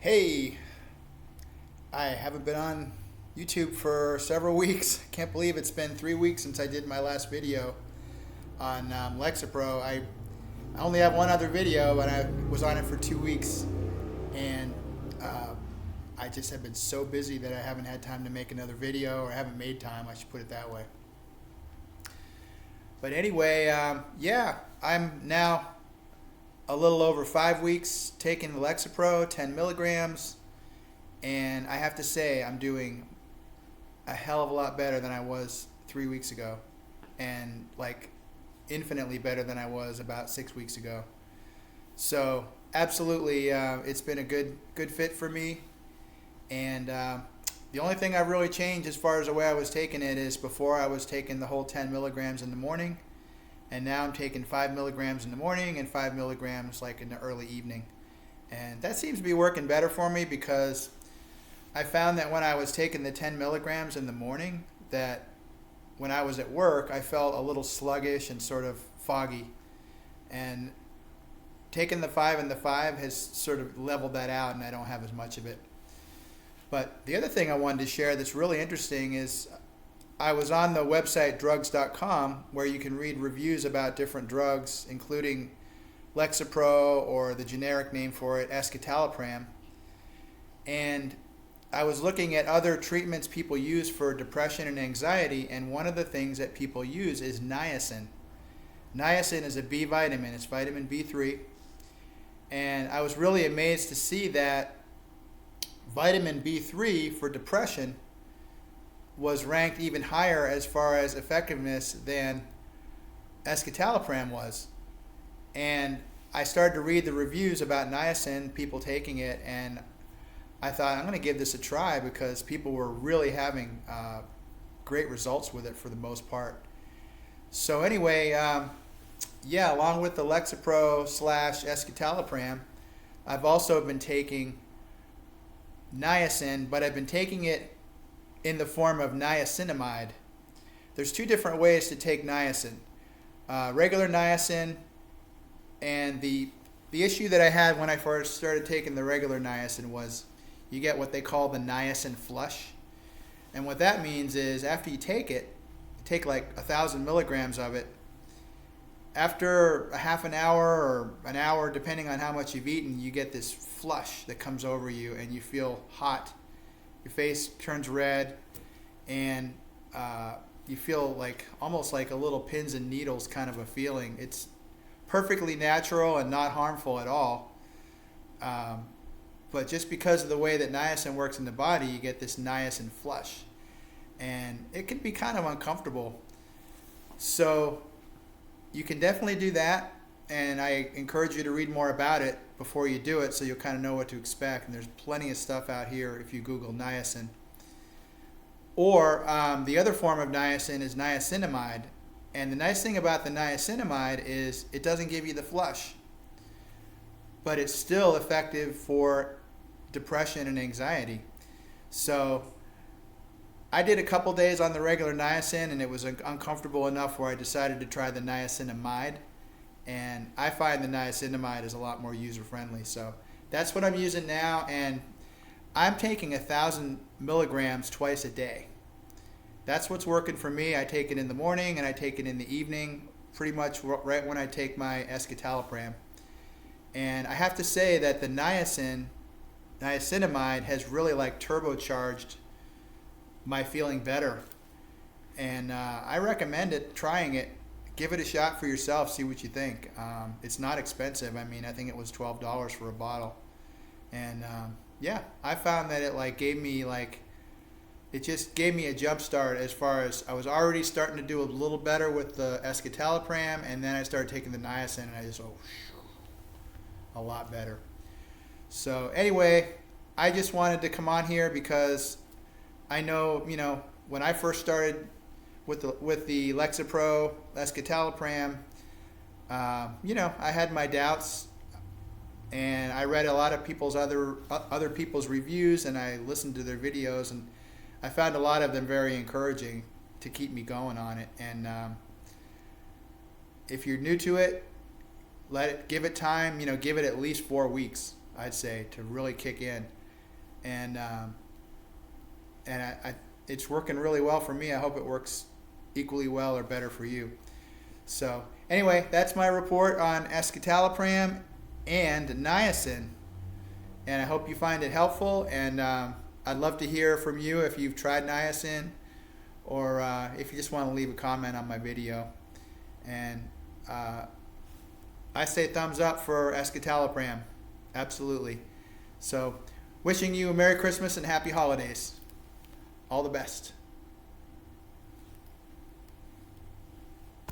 Hey, I haven't been on YouTube for several weeks. Can't believe it's been 3 weeks since I did my last video on Lexapro. I only have one other video, but I was on it for 2 weeks, and I just have been so busy that I haven't had time to make another video, or haven't made time, I should put it that way. But anyway, yeah, I'm now a little over 5 weeks taking the Lexapro, 10 milligrams, and I have to say I'm doing a hell of a lot better than I was 3 weeks ago, and like infinitely better than I was about 6 weeks ago. So absolutely, it's been a good fit for me, and the only thing I've really changed as far as the way I was taking it is before I was taking the whole 10 milligrams in the morning, and now I'm taking 5 milligrams in the morning and 5 milligrams like in the early evening. And that seems to be working better for me, because I found that when I was taking the 10 milligrams in the morning, that when I was at work, I felt a little sluggish and sort of foggy. And taking the 5 and the 5 has sort of leveled that out, and I don't have as much of it. But the other thing I wanted to share that's really interesting is I was on the website drugs.com, where you can read reviews about different drugs, including Lexapro, or the generic name for it, Escitalopram. And I was looking at other treatments people use for depression and anxiety, and one of the things that people use is niacin. Niacin is a B vitamin. It's vitamin B3. And I was really amazed to see that vitamin B3 for depression was ranked even higher as far as effectiveness than Escitalopram was. And I started to read the reviews about niacin, people taking it, and I thought, I'm going to give this a try, because people were really having great results with it for the most part. So anyway, yeah, along with the Lexapro / Escitalopram, I've also been taking niacin, but I've been taking it in the form of niacinimide. There's two different ways to take niacin. Regular niacin, and the issue that I had when I first started taking the regular niacin was you get what they call the niacin flush. And what that means is after you take it, you take like 1,000 milligrams of it, after a half an hour or an hour, depending on how much you've eaten, you get this flush that comes over you, and you feel hot. Your face turns red, and you feel like almost like a little pins and needles kind of a feeling. It's perfectly natural and not harmful at all. But just because of the way that niacin works in the body, you get this niacin flush, and it can be kind of uncomfortable. So you can definitely do that, and I encourage you to read more about it before you do it, so you'll kind of know what to expect. And there's plenty of stuff out here if you Google niacin. Or the other form of niacin is niacinimide. And the nice thing about the niacinimide is it doesn't give you the flush, but it's still effective for depression and anxiety. So I did a couple days on the regular niacin, and it was uncomfortable enough where I decided to try the niacinimide. And I find the niacinimide is a lot more user-friendly. So that's what I'm using now, and I'm taking 1,000 milligrams twice a day. That's what's working for me. I take it in the morning, and I take it in the evening, pretty much right when I take my Escitalopram. And I have to say that the niacinimide has really like turbocharged my feeling better. And I recommend it, trying it. Give it a shot for yourself, see what you think. It's not expensive. I mean, I think it was $12 for a bottle. And yeah, I found that it just gave me a jump start, as far as I was already starting to do a little better with the Escitalopram, and then I started taking the niacin, and I just, a lot better. So anyway, I just wanted to come on here because I know, when I first started with the Lexapro, Escitalopram, I had my doubts, and I read a lot of people's other people's reviews, and I listened to their videos, and I found a lot of them very encouraging to keep me going on it. And if you're new to it, give it time, give it at least 4 weeks. I'd say, to really kick in. And it's working really well for me. I hope it works equally well or better for you. So anyway, that's my report on escitalopram and niacin. And I hope you find it helpful. And I'd love to hear from you if you've tried niacin, or if you just want to leave a comment on my video. And I say thumbs up for escitalopram. Absolutely. So wishing you a Merry Christmas and Happy Holidays. All the best.